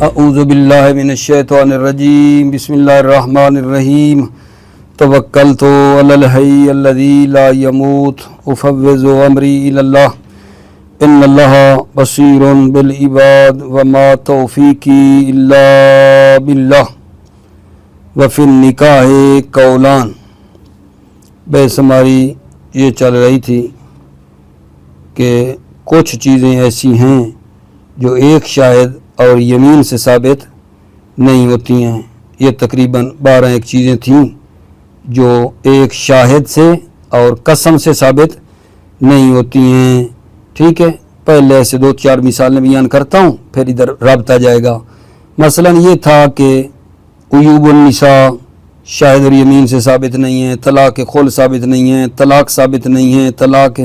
اعوذ باللہ من الشیطان الرجیم بسم اللہ الرحمن الرحیم توکلت علی الحی الذی لا یموت افوض امری الی اللہ ان اللہ بصیر بالعباد وما توفیقی الا باللہ وفی النکاح قولان۔ بحث ہماری یہ چل رہی تھی کہ کچھ چیزیں ایسی ہیں جو ایک شاہد اور یمین سے ثابت نہیں ہوتی ہیں۔ یہ تقریباً 12 ایک چیزیں تھیں جو ایک شاہد سے اور قسم سے ثابت نہیں ہوتی ہیں، ٹھیک ہے۔ پہلے ایسے 2-4 مثالیں بیان کرتا ہوں، پھر ادھر رابطہ آ جائے گا۔ مثلا یہ تھا کہ عیوب النساء شاہد اور یمین سے ثابت نہیں ہے، طلاق خل ثابت نہیں ہے، طلاق ثابت نہیں ہے، طلاق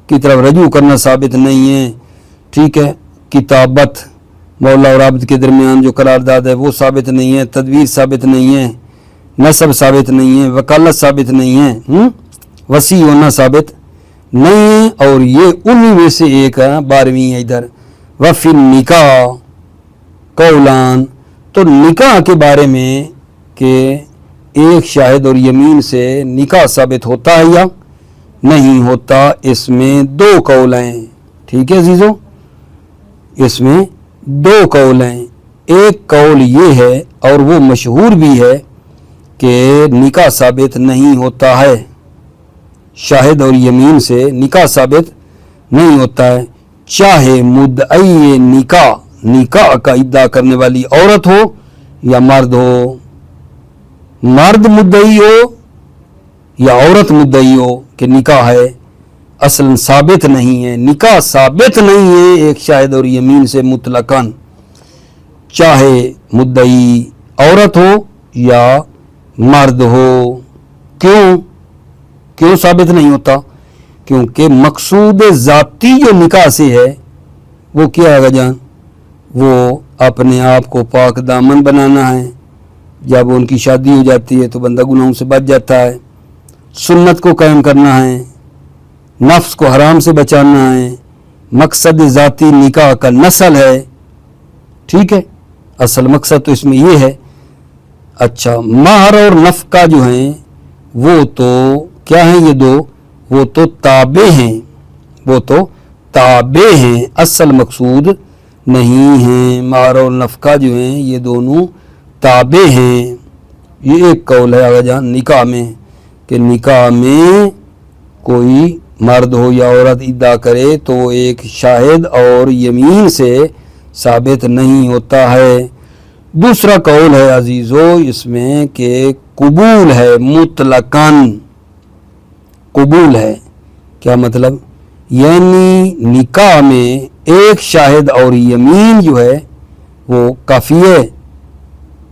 کی طرف رجوع کرنا ثابت نہیں ہے، ٹھیک ہے۔ کتابت مولا اور عبد کے درمیان جو قرارداد ہے وہ ثابت نہیں ہے، تدبیر ثابت نہیں ہے، نسب ثابت نہیں ہے، وکالت ثابت نہیں ہے، وصی ہونا ثابت نہیں ہے۔ اور یہ انہی میں سے ایک ہے، 12ویں ہے ادھر، وفی النکاح قولان۔ تو نکاح کے بارے میں کہ ایک شاہد اور یمین سے نکاح ثابت ہوتا ہے یا نہیں ہوتا، اس میں 2 قول ہیں، ٹھیک ہے عزیزو۔ اس میں 2 قول ہیں۔ ایک قول یہ ہے اور وہ مشہور بھی ہے کہ نکاح ثابت نہیں ہوتا ہے، شاہد اور یمین سے نکاح ثابت نہیں ہوتا ہے، چاہے مدعی نکاح کا ادعا کرنے والی عورت ہو یا مرد ہو، مرد مدعی ہو یا عورت مدعی ہو کہ نکاح ہے، اصلا ثابت نہیں ہے، نکاح ثابت نہیں ہے ایک شاہد اور یمین سے مطلقاً، چاہے مدعی عورت ہو یا مرد ہو۔ کیوں ثابت نہیں ہوتا؟ کیونکہ مقصود ذاتی جو نکاح سے ہے وہ کیا ہے جان؟ وہ اپنے آپ کو پاک دامن بنانا ہے۔ جب ان کی شادی ہو جاتی ہے تو بندہ گناہوں سے بچ جاتا ہے، سنت کو قائم کرنا ہے، نفس کو حرام سے بچانا ہے، مقصد ذاتی نکاح کا نسل ہے، ٹھیک ہے۔ اصل مقصد تو اس میں یہ ہے۔ اچھا، مہر اور نفقہ جو ہیں وہ تو کیا ہیں؟ یہ 2 وہ تو تابع ہیں، اصل مقصود نہیں ہیں۔ مہر اور نفقہ جو ہیں یہ دونوں تابع ہیں۔ یہ ایک قول ہے آگا جان نکاح میں، کہ نکاح میں کوئی مرد ہو یا عورت ادعا کرے تو وہ ایک شاہد اور یمین سے ثابت نہیں ہوتا ہے۔ دوسرا قول ہے عزیزو اس میں کہ قبول ہے، مطلقاً قبول ہے۔ کیا مطلب؟ یعنی نکاح میں ایک شاہد اور یمین جو ہے وہ کافی ہے۔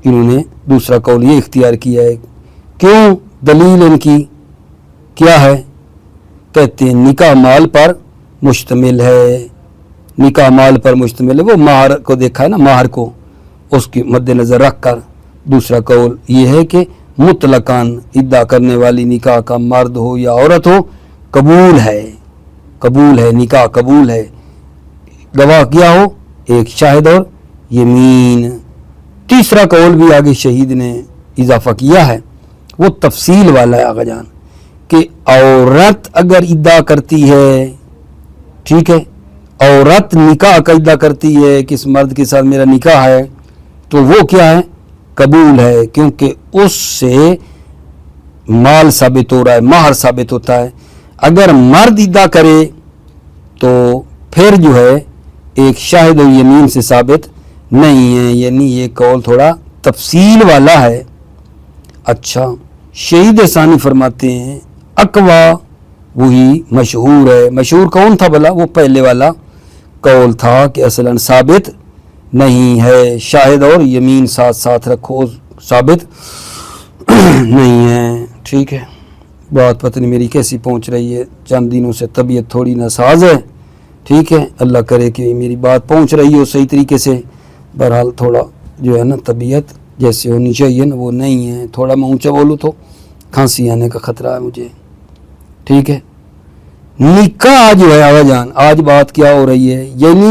انہوں نے دوسرا قول یہ اختیار کیا ہے۔ کیوں؟ دلیل ان کی کیا ہے؟ کہتے ہیں نکاح مال پر مشتمل ہے، نکاح مال پر مشتمل ہے۔ وہ مہر کو دیکھا ہے نا، مہر کو اس کے مد نظر رکھ کر دوسرا قول یہ ہے کہ مطلقاً ادعا کرنے والی نکاح کا مرد ہو یا عورت ہو قبول ہے، نکاح قبول ہے، گواہ کیا ہو ایک شاہد اور یمین۔ تیسرا قول بھی آگے شہید نے اضافہ کیا ہے، وہ تفصیل والا ہے آقا جان، کہ عورت اگر ادعا کرتی ہے، ٹھیک ہے، عورت نکاح کا ادعا کرتی ہے کہ اس مرد کے ساتھ میرا نکاح ہے، تو وہ کیا ہے؟ قبول ہے، کیونکہ اس سے مال ثابت ہو رہا ہے، مہر ثابت ہوتا ہے۔ اگر مرد ادعا کرے تو پھر جو ہے ایک شاہد و یمین سے ثابت نہیں ہے، یعنی یہ قول تھوڑا تفصیل والا ہے۔ اچھا، شہید ثانی فرماتے ہیں اقوا وہی مشہور ہے۔ مشہور کون تھا بھلا؟ وہ پہلے والا قول تھا کہ اصلاً ثابت نہیں ہے، شاہد اور یمین ساتھ ساتھ رکھو، ثابت نہیں ہے، ٹھیک ہے۔ بات پتہ نہیں میری کیسی پہنچ رہی ہے، چند دنوں سے طبیعت تھوڑی ناساز ہے، ٹھیک ہے۔ اللہ کرے کہ میری بات پہنچ رہی ہو صحیح طریقے سے۔ بہرحال تھوڑا جو ہے نا طبیعت جیسے ہونی چاہیے نا وہ نہیں ہے، تھوڑا میں اونچا بولوں تو کھانسی آنے کا خطرہ ہے مجھے، ٹھیک ہے۔ نکاح جو ہے آقا جان، آج بات کیا ہو رہی ہے، یعنی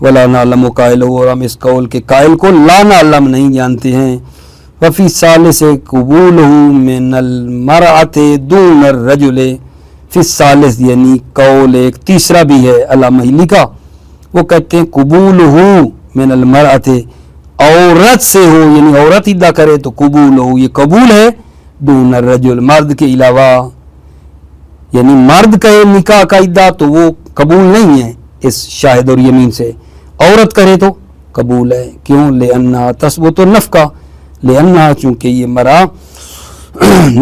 ولا نعلم قائلہ، اور ہم اس قول کے قائل کو لا نعلم نہیں جانتے ہیں. وفی ثالث قبولہ من المرأۃ دون الرجل، فی الثالث یعنی قول ایک تیسرا بھی ہے علامہ ہلی کا، وہ کہتے ہیں قبولہ من المرأۃ، عورت سے ہو یعنی عورت ادعا کرے تو قبول ہو، یہ قبول ہے، دون الرجل مرد کے علاوہ، یعنی مرد کہے نکاح کا ادعا تو وہ قبول نہیں ہے اس شاہد اور یمین سے، عورت کرے تو قبول ہے. کیوں؟ لأنہا تثبت النفقہ، لأنہا چونکہ یہ مرا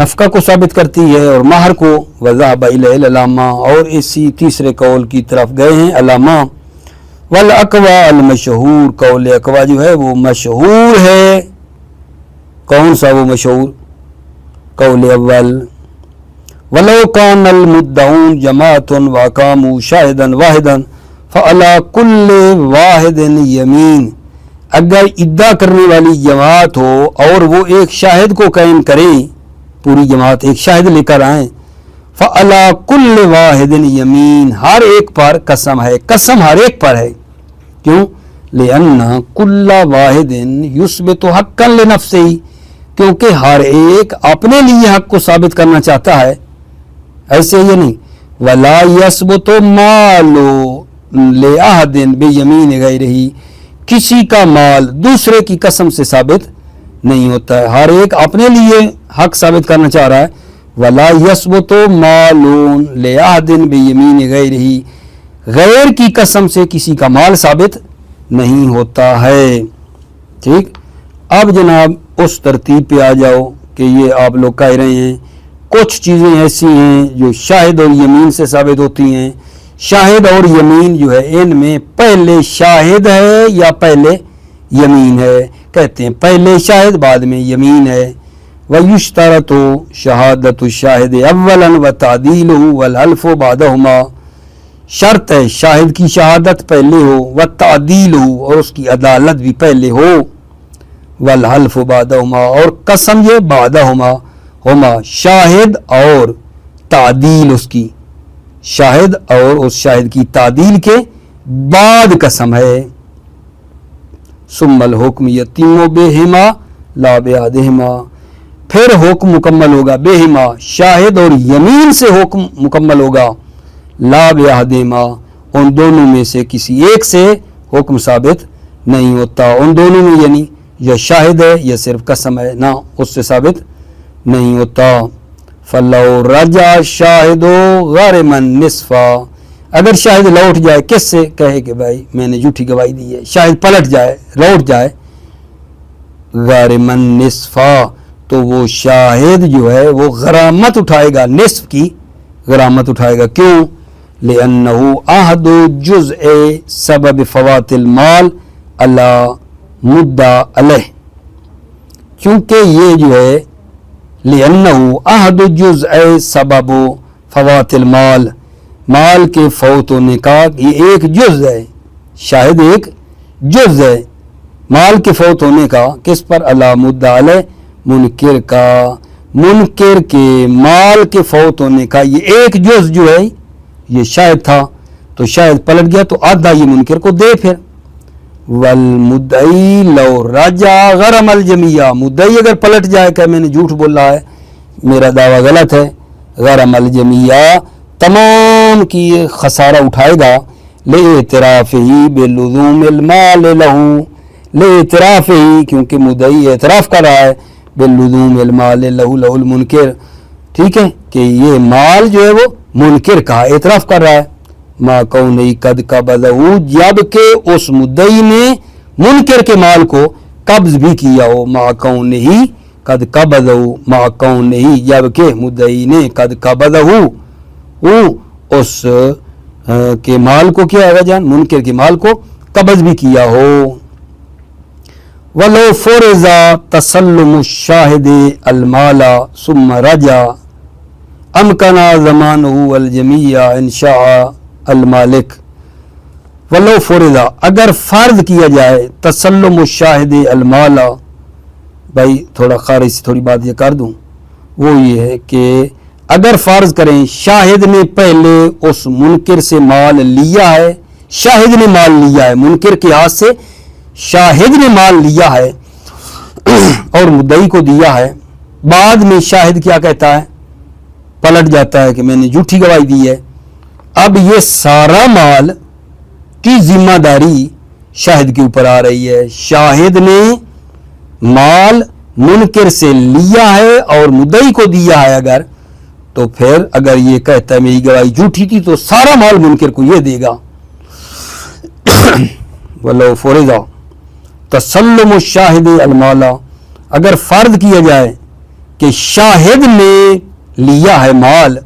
نفقہ کو ثابت کرتی ہے اور مہر کو. وذهب الیہ العلامہ، اور اسی تیسرے قول کی طرف گئے ہیں علامہ. والاقوى المشہور، قول اقوی جو ہے وہ مشہور ہے. کون سا وہ مشہور؟ قول اول، ولو کان المدعون جماعت واقاموا شاہدا واحدا فعلی کل واحد یمین، اگر ادعا کرنے والی جماعت ہو اور وہ ایک شاہد کو قائم کریں، پوری جماعت ایک شاہد لے کر آئیں، فعلی کل واحد یمین، ہر ایک پر قسم ہے، قسم ہر ایک پر ہے. کیوں؟ لأن کل واحد یثبت حقا لنفسہ، کیونکہ ہر ایک اپنے لیے حق کو ثابت کرنا چاہتا ہے، ایسے یہ نہیں. ولا یثبت مال لأحد بیمین غیرہ، کسی کا مال دوسرے کی قسم سے ثابت نہیں ہوتا ہے، ہر ایک اپنے لیے حق ثابت کرنا چاہ رہا ہے. ولا یثبت مال لأحد بیمین غیرہ، غیر کی قسم سے کسی کا مال ثابت نہیں ہوتا ہے. ٹھیک، اب جناب اس ترتیب پہ آ جاؤ کہ یہ آپ لوگ کہہ رہے ہیں کچھ چیزیں ایسی ہیں جو شاہد اور یمین سے ثابت ہوتی ہیں. شاہد اور یمین جو ہے ان میں پہلے شاہد ہے یا پہلے یمین ہے؟ کہتے ہیں پہلے شاہد بعد میں یمین ہے. وَيُشْتَرَطُ شَهَادَةُ الشَّاهِدِ أَوَّلًا وَتَعْدِيلُهُ وَالْحَلْفُ بَعْدَهُمَا، شرط ہے شاہد کی شہادت پہلے ہو، وَتَعْدِيلُهُ اور اس کی عدالت بھی پہلے ہو، وَالْحَلْفُ بَعْدَهُمَا اور قسم یہ بعدہما، ہما شاہد اور تعدیل، اس کی شاہد اور اس شاہد کی تعدیل کے بعد قسم ہے. ثم الحکم یتیم بہما لا بعدہما، پھر حکم مکمل ہوگا بہما، شاہد اور یمین سے حکم مکمل ہوگا، لا بعدہما ان دونوں میں سے کسی ایک سے حکم ثابت نہیں ہوتا. ان دونوں میں یعنی یا شاہد ہے یا صرف قسم ہے، نہ اس سے ثابت نہیں ہوتا. فلو رجع شاہد غارما نصفا، اگر شاہد لوٹ جائے کس سے؟ کہے کہ بھائی میں نے جھوٹی گواہی دی ہے، شاہد پلٹ جائے لوٹ جائے غارما نصفا، تو وہ شاہد جو ہے وہ غرامت اٹھائے گا، نصف کی غرامت اٹھائے گا. کیوں؟ لأنہ عہد جزء سبب فوات المال علی مدعا علیہ، کیونکہ یہ جو ہے لأنہ عہد جزء سبب فوات المال، مال کے فوت ہونے کا یہ ایک جز ہے، شاہد ایک جز ہے مال کے فوت ہونے کا. کس پر؟ علی مدعا علیہ، منکر کا، منکر کے مال کے فوت ہونے کا یہ ایک جز جو ہے یہ شاہد تھا، تو شاہد پلٹ گیا تو آدھا یہ منکر کو دے. پھر والمدعی لو رجع غرم الجمیع، مدعی اگر پلٹ جائے کہ میں نے جھوٹ بولا ہے، میرا دعویٰ غلط ہے، غرم الجمیع تمام کی خسارہ اٹھائے گا. لاعترافہ بلزوم المال لہ، لاعترافہ کیونکہ مدعی اعتراف کر رہا ہے، بلزوم المال لہ لہ المنکر، ٹھیک ہے کہ یہ مال جو ہے وہ منکر کا اعتراف کر رہا ہے. ما کونہ قد قبضہ، جب کہ اس مدعی نے منکر کے مال کو قبض بھی کیا ہو. ما کونہ قد قبضہ، ما کونہ جب کہ مدعی نے قد قبضہ اس کے مال کو کیا ہے جان، منکر کے مال کو قبض بھی کیا ہو. ولو فرض تسلم الشاہد المال ثم رجع امکن زمانہ الجمیع ان شاء المالک. ولو فرض، اگر فرض کیا جائے، تسلم الشاہد المال، بھائی تھوڑا خارج سے تھوڑی بات یہ کر دوں، وہ یہ ہے کہ اگر فرض کریں شاہد نے پہلے اس منکر سے مال لیا ہے، شاہد نے مال لیا ہے، منکر کے ہاتھ سے شاہد نے مال لیا ہے اور مدعی کو دیا ہے، بعد میں شاہد کیا کہتا ہے، پلٹ جاتا ہے کہ میں نے جھوٹی گواہی دی ہے، اب یہ سارا مال کی ذمہ داری شاہد کے اوپر آ رہی ہے۔ شاہد نے مال منکر سے لیا ہے اور مدعی کو دیا ہے، اگر تو پھر اگر یہ کہتا ہے میری گواہی جھوٹی تھی تو سارا مال منکر کو یہ دے گا۔ وَلَوْ فُرِضَ تسلم الشاہد المال، اگر فرض کیا جائے کہ شاہد نے لیا ہے مال،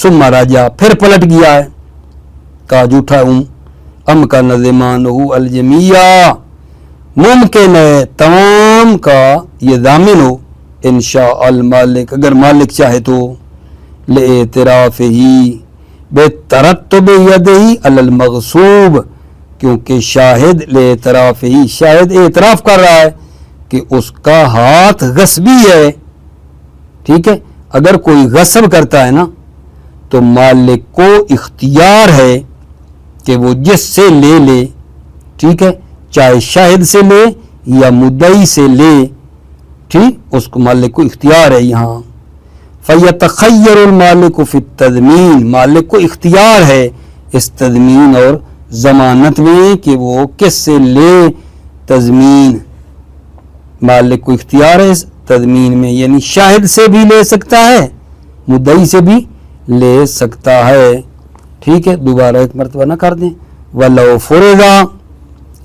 ثم رجع پھر پلٹ گیا ہے، کہا جھوٹا ہوں، امکن ضمانہ الجمیع، ممکن ہے تمام کا یہ ضامن ہو، انشاء المالک اگر مالک چاہے تو، لاعترافہ بترتب یدہ علی المغصوب، کیونکہ شاہد لاعترافہ شاہد اعتراف کر رہا ہے کہ اس کا ہاتھ غصبی ہے، ٹھیک ہے، اگر کوئی غصب کرتا ہے نا تو مالک کو اختیار ہے کہ وہ جس سے لے لے، ٹھیک ہے، چاہے شاہد سے لے یا مدعی سے لے، ٹھیک، اس کو مالک کو اختیار ہے یہاں۔ فَيَتَخَيَّرُ الْمَالِكُ فِي التَّضْمِينِ، مالک کو اختیار ہے اس تضمین اور ضمانت میں کہ وہ کس سے لے، تضمین، مالک کو اختیار ہے اس تضمین میں، یعنی شاہد سے بھی لے سکتا ہے، مدعی سے بھی لے سکتا ہے، ٹھیک ہے، دوبارہ ایک مرتبہ نہ کر دیں۔ وَلَوْ فُرِضَ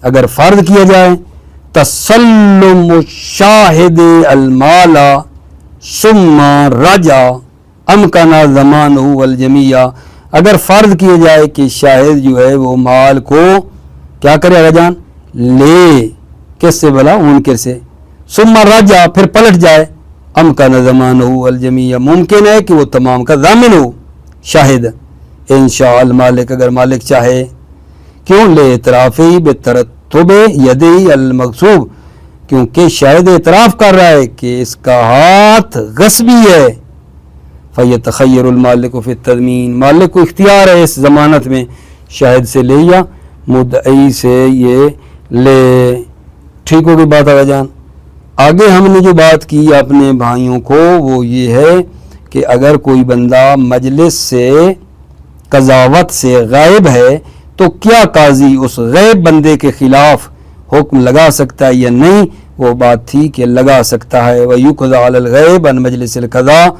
اگر فرض کیا جائے تسلم الشاہد المال ثم رجع امکن ضمانہ الجمیع، اگر فرض کیا جائے کہ شاہد جو ہے وہ مال کو کیا کرے اگر جان لے، کس سے بلا، منکر سے، ثم رجع پھر پلٹ جائے، امکن ضمانہ الجمیع ممکن ہے کہ وہ تمام کا ضامن ہو شاہد، انشاء المالک اگر مالک چاہے، کیوں، لاعترافہ بترتب یدہ المغصوب، کیونکہ شاہد اعتراف کر رہا ہے کہ اس کا ہاتھ غصبی ہے۔ فَيَتَخَيَّرُ الْمَالِكُ فِي التَّضْمِينِ، مالک کو اختیار ہے اس ضمانت میں، شاہد سے لے یا مدعی سے یہ لے، ٹھیک ہوگی بات آگے جان۔ آگے ہم نے جو بات کی اپنے بھائیوں کو وہ یہ ہے کہ اگر کوئی بندہ مجلس سے قضاوت سے غائب ہے تو کیا قاضی اس غائب بندے کے خلاف حکم لگا سکتا ہے یا نہیں، وہ بات تھی کہ لگا سکتا ہے۔ وَيُقْضَى عَلَى الْغَيْبِ عَنْ مَجْلِسِ الْقَضَاءِ،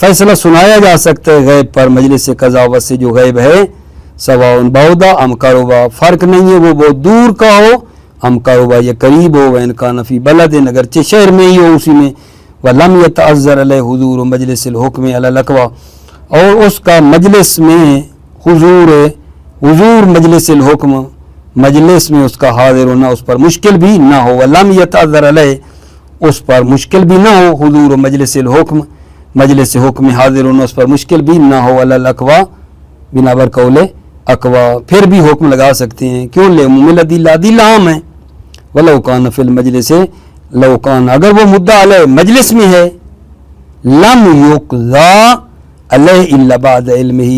فیصلہ سنایا جا سکتا ہے غیب پر مجلس قضاوت سے جو غیب ہے، سواء بعیدا ام قربا، فرق نہیں ہے وہ بہت دور کا ہو، ام قربا یا قریب ہو، وَإِنْ كَانَ فِي بَلَدٍ اگرچہ شہر میں ہی ہو اسی میں، وَلَمْ يَتَعَذَّرْ عَلَيْهِ حُضُورُ مَجْلِسِ الْحُكْمِ عَلَى الْأَقْوَى، اور اس کا مجلس میں حضور مجلس الحکم، مجلس میں اس کا حاضر ہونا اس پر مشکل بھی نہ ہو، وَلَمْ يَتَعَذَّرْ عَلَيْهِ اس پر مشکل بھی نہ ہو، حضور مجلس الحکم مجلس حکم میں حاضر ہونا اس پر مشکل بھی نہ ہو، علی الاقوا بنا بر قول اقوا، پھر بھی حکم لگا سکتے ہیں، کیوں، لعموم الادلہ، ادلہ عام ہیں، ولو کان فی المجلس، لو کان اگر وہ مدعا علیہ مجلس میں ہے، لم یقضی علیہ الا بعد علمہ،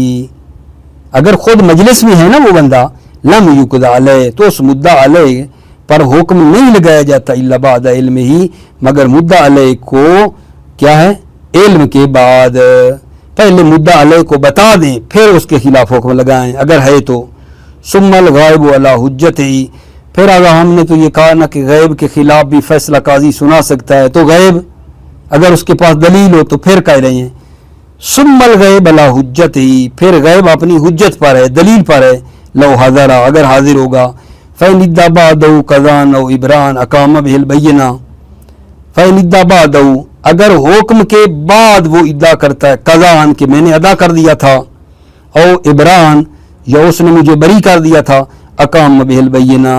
اگر خود مجلس میں ہے نا وہ بندہ، لم یقضی علیہ تو اس مدعا علیہ پر حکم نہیں لگایا جاتا الا بعد علمہ، مگر مدعا علیہ کو کیا ہے، علم کے بعد، پہلے مدعا علیہ کو بتا دیں پھر اس کے خلاف حکم لگائیں اگر ہے تو۔ ثم الغائب علی حجتہ، پھر اگر ہم نے تو یہ کہا نا کہ غیب کے خلاف بھی فیصلہ قاضی سنا سکتا ہے، تو غیب اگر اس کے پاس دلیل ہو تو پھر کہہ رہے ہیں ثم الغیب علی حجتہ، پھر غیب اپنی حجت پر ہے، دلیل پر ہے، لو حضر اگر حاضر ہوگا، فإن ادعى بعده قضاء أو إبراء أقام به البينة، فإن ادعى بعده اگر حکم کے بعد وہ ادعا کرتا ہے، قضاء کہ میں نے ادا کر دیا تھا، او ابراء یا اس نے مجھے بری کر دیا تھا، اقام به البینہ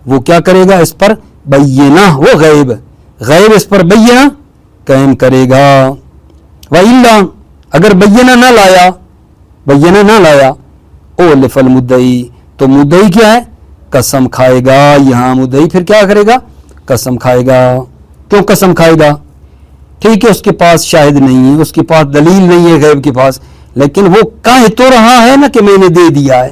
وہ کیا کرے گا اس پر بینہ، وہ غیب اس پر بینہ قائم کرے گا۔ وَإِلَّا اگر بینہ نہ لایا اولف المدعی تو مدعی کیا ہے، قسم کھائے گا، یہاں مدعی پھر کیا کرے گا، قسم کھائے گا۔ کیوں قسم کھائے گا، ٹھیک ہے، اس کے پاس شاہد نہیں ہے، اس کے پاس دلیل نہیں ہے غیب کے پاس، لیکن وہ کہہ تو رہا ہے نا کہ میں نے دے دیا ہے،